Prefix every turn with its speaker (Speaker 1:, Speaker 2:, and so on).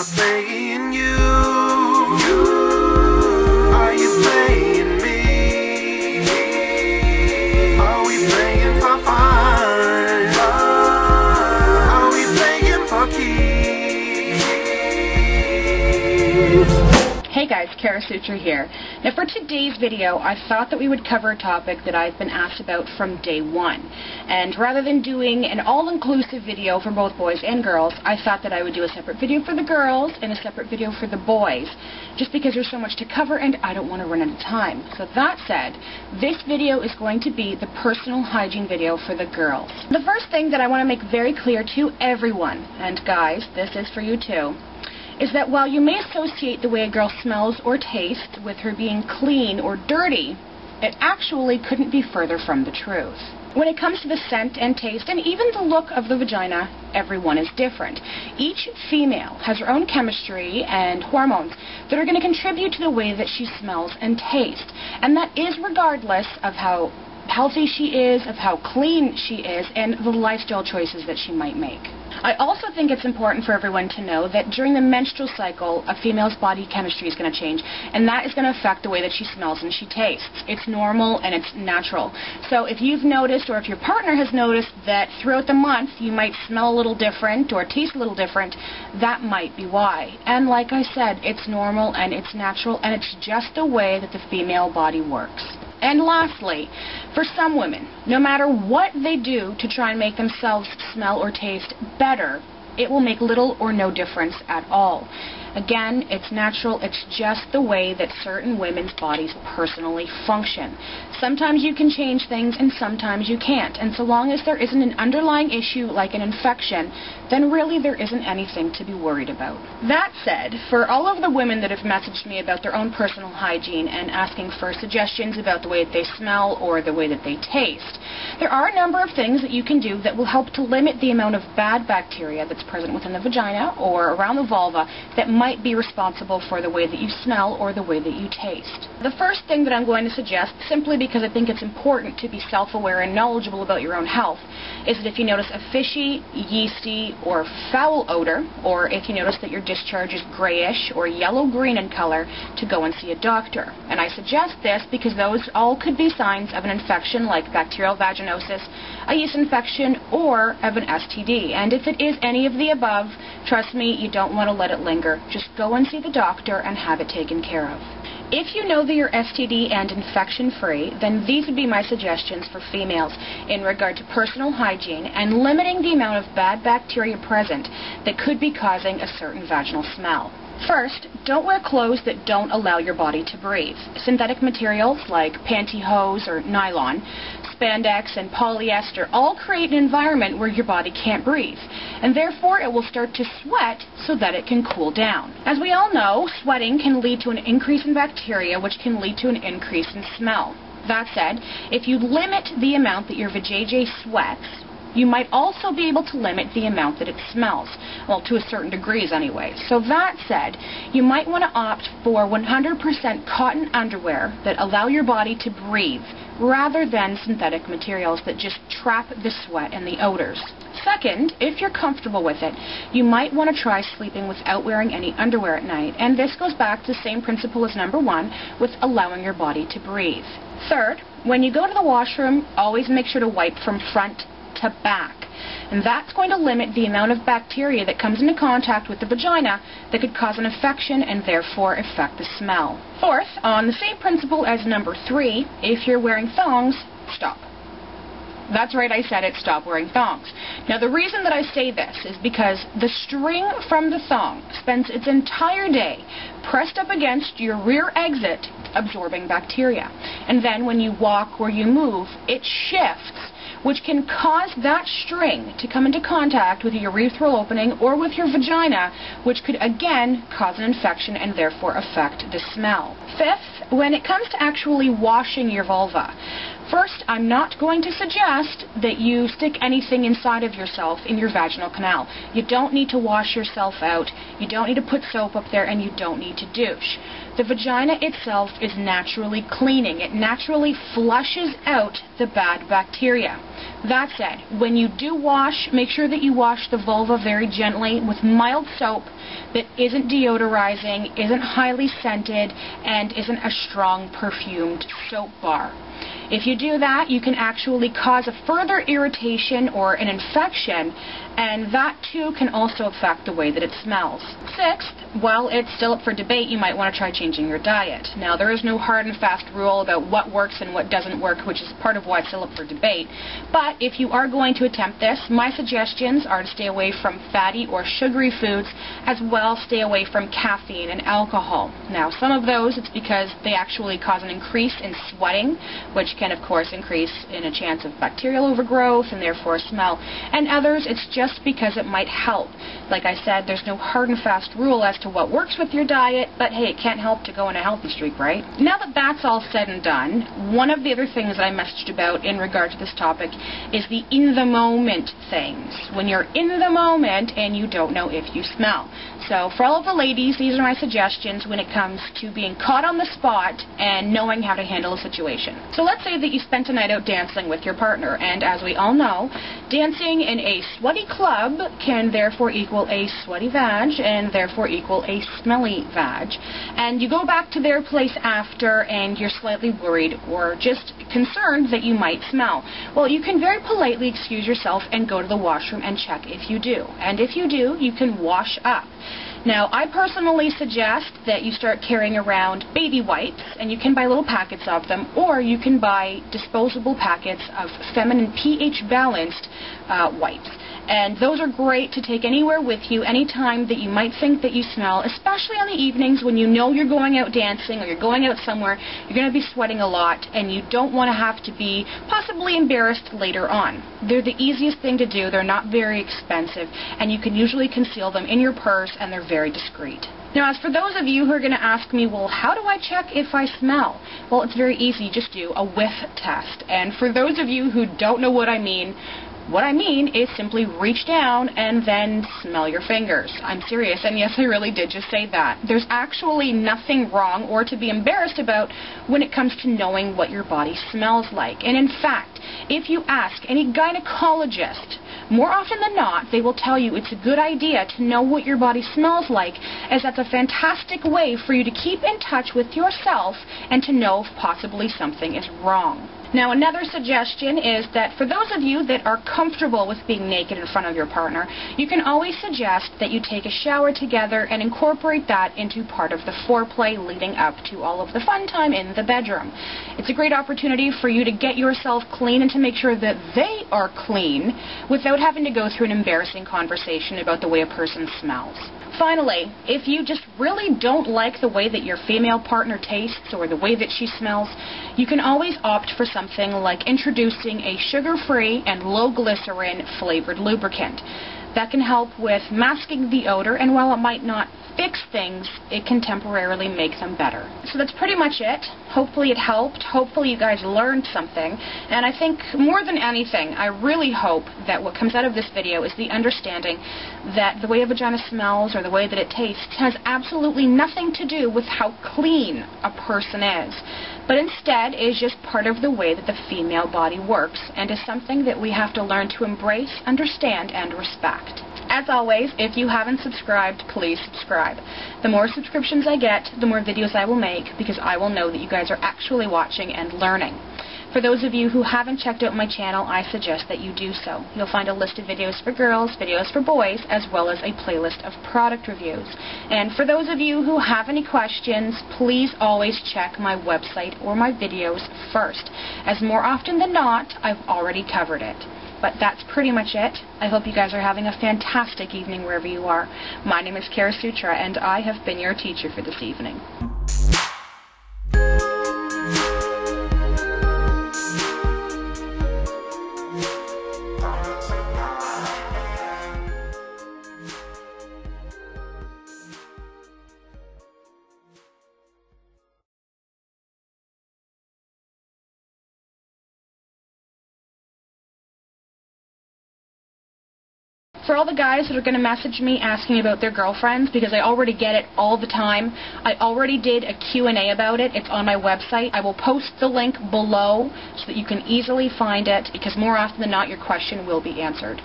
Speaker 1: I playing you? Are you playing me? Are we playing for fun? Are we playing for keeps?
Speaker 2: Hey guys, Kara Sutra here. Now for today's video, I thought that we would cover a topic that I've been asked about from day one. And rather than doing an all-inclusive video for both boys and girls, I thought that I would do a separate video for the girls and a separate video for the boys, just because there's so much to cover and I don't want to run out of time. So that said, this video is going to be the personal hygiene video for the girls. The first thing that I want to make very clear to everyone, and guys, this is for you too, is that while you may associate the way a girl smells or tastes with her being clean or dirty, it actually couldn't be further from the truth. When it comes to the scent and taste and even the look of the vagina, everyone is different. Each female has her own chemistry and hormones that are going to contribute to the way that she smells and tastes. And that is regardless of how healthy she is, of how clean she is, and the lifestyle choices that she might make. I also think it's important for everyone to know that during the menstrual cycle, a female's body chemistry is going to change, and that is going to affect the way that she smells and she tastes. It's normal and it's natural. So if you've noticed, or if your partner has noticed, that throughout the month you might smell a little different or taste a little different, that might be why. And like I said, it's normal and it's natural, and it's just the way that the female body works. And lastly, for some women, no matter what they do to try and make themselves smell or taste better, it will make little or no difference at all. Again, it's natural, it's just the way that certain women's bodies personally function. Sometimes you can change things and sometimes you can't, and so long as there isn't an underlying issue like an infection, then really there isn't anything to be worried about. That said, for all of the women that have messaged me about their own personal hygiene and asking for suggestions about the way that they smell or the way that they taste, there are a number of things that you can do that will help to limit the amount of bad bacteria that's present within the vagina or around the vulva that might be responsible for the way that you smell or the way that you taste. The first thing that I'm going to suggest, simply because I think it's important to be self-aware and knowledgeable about your own health, is that if you notice a fishy, yeasty, or foul odor, or if you notice that your discharge is grayish or yellow-green in color, to go and see a doctor. And I suggest this because those all could be signs of an infection like bacterial vaginosis, a yeast infection, or of an STD. And if it is any of the above, trust me, you don't want to let it linger. Just go and see the doctor and have it taken care of. If you know that you're STD and infection-free, then these would be my suggestions for females in regard to personal hygiene and limiting the amount of bad bacteria present that could be causing a certain vaginal smell. First, don't wear clothes that don't allow your body to breathe. Synthetic materials like pantyhose or nylon, spandex, and polyester all create an environment where your body can't breathe, and therefore it will start to sweat so that it can cool down. As we all know, sweating can lead to an increase in bacteria, which can lead to an increase in smell. That said, if you limit the amount that your vajayjay sweats, you might also be able to limit the amount that it smells. Well, to a certain degrees anyway. So that said, you might want to opt for 100% cotton underwear that allow your body to breathe, rather than synthetic materials that just trap the sweat and the odors. Second, if you're comfortable with it, you might want to try sleeping without wearing any underwear at night, and this goes back to the same principle as number one, with allowing your body to breathe. Third, when you go to the washroom, always make sure to wipe from front to back, and that's going to limit the amount of bacteria that comes into contact with the vagina that could cause an infection and therefore affect the smell. Fourth, on the same principle as number three, if you're wearing thongs, stop. That's right, I said it, stop wearing thongs. Now the reason that I say this is because the string from the thong spends its entire day pressed up against your rear exit absorbing bacteria, and then when you walk or you move, it shifts, which can cause that string to come into contact with your urethral opening or with your vagina, which could again cause an infection and therefore affect the smell. Fifth, when it comes to actually washing your vulva, first, I'm not going to suggest that you stick anything inside of yourself in your vaginal canal. You don't need to wash yourself out, you don't need to put soap up there, and you don't need to douche. The vagina itself is naturally cleaning. It naturally flushes out the bad bacteria. That said, when you do wash, make sure that you wash the vulva very gently with mild soap that isn't deodorizing, isn't highly scented, and isn't a strong perfumed soap bar. If you do that, you can actually cause a further irritation or an infection, and that too can also affect the way that it smells. Sixth, while it's still up for debate, you might want to try changing your diet. Now, there is no hard and fast rule about what works and what doesn't work, which is part of why it's still up for debate. But if you are going to attempt this, my suggestions are to stay away from fatty or sugary foods, as well stay away from caffeine and alcohol. Now, some of those, it's because they actually cause an increase in sweating, which can, of course, increase in a chance of bacterial overgrowth and therefore smell. And others, it's just because it might help. Like I said, there's no hard and fast rule as to what works with your diet, but hey, it can't help to go on a healthy streak, right? Now that that's all said and done, one of the other things that I messaged about in regard to this topic is the in-the-moment things. When you're in the moment and you don't know if you smell. So for all of the ladies, these are my suggestions when it comes to being caught on the spot and knowing how to handle a situation. So let's say that you spent a night out dancing with your partner, and as we all know, dancing in a sweaty club can therefore equal a sweaty vag and therefore equal a smelly vag. And you go back to their place after and you're slightly worried or just concerned that you might smell. Well, you can very politely excuse yourself and go to the washroom and check if you do. And if you do, you can wash up. Now, I personally suggest that you start carrying around baby wipes, and you can buy little packets of them, or you can buy disposable packets of feminine pH-balanced wipes. And those are great to take anywhere with you, anytime that you might think that you smell, especially on the evenings when you know you're going out dancing or you're going out somewhere, you're going to be sweating a lot, and you don't want to have to be possibly embarrassed later on. They're the easiest thing to do, they're not very expensive, and you can usually conceal them in your purse, and they're very discreet. Now, as for those of you who are going to ask me, well, how do I check if I smell? Well, it's very easy. Just do a whiff test. And for those of you who don't know what I mean is simply reach down and then smell your fingers. I'm serious, and yes, I really did just say that. There's actually nothing wrong or to be embarrassed about when it comes to knowing what your body smells like. And in fact, if you ask any gynecologist, more often than not, they will tell you it's a good idea to know what your body smells like, as that's a fantastic way for you to keep in touch with yourself and to know if possibly something is wrong. Now, another suggestion is that for those of you that are comfortable with being naked in front of your partner, you can always suggest that you take a shower together and incorporate that into part of the foreplay leading up to all of the fun time in the bedroom. It's a great opportunity for you to get yourself clean and to make sure that they are clean without having to go through an embarrassing conversation about the way a person smells. Finally, if you just really don't like the way that your female partner tastes or the way that she smells, you can always opt for something like introducing a sugar-free and low-glycerin flavored lubricant. That can help with masking the odor, and while it might not fix things, it can temporarily make them better. So that's pretty much it. Hopefully it helped. Hopefully you guys learned something. And I think more than anything, I really hope that what comes out of this video is the understanding that the way a vagina smells or the way that it tastes has absolutely nothing to do with how clean a person is, but instead is just part of the way that the female body works, and is something that we have to learn to embrace, understand, and respect. As always, if you haven't subscribed, please subscribe. The more subscriptions I get, the more videos I will make, because I will know that you guys are actually watching and learning. For those of you who haven't checked out my channel, I suggest that you do so. You'll find a list of videos for girls, videos for boys, as well as a playlist of product reviews. And for those of you who have any questions, please always check my website or my videos first, as more often than not, I've already covered it. But that's pretty much it. I hope you guys are having a fantastic evening wherever you are. My name is Kara Sutra, and I have been your teacher for this evening. for all the guys that are going to message me asking about their girlfriends, because I already get it all the time, I already did a Q&A about it. It's on my website. I will post the link below so that you can easily find it, because more often than not your question will be answered.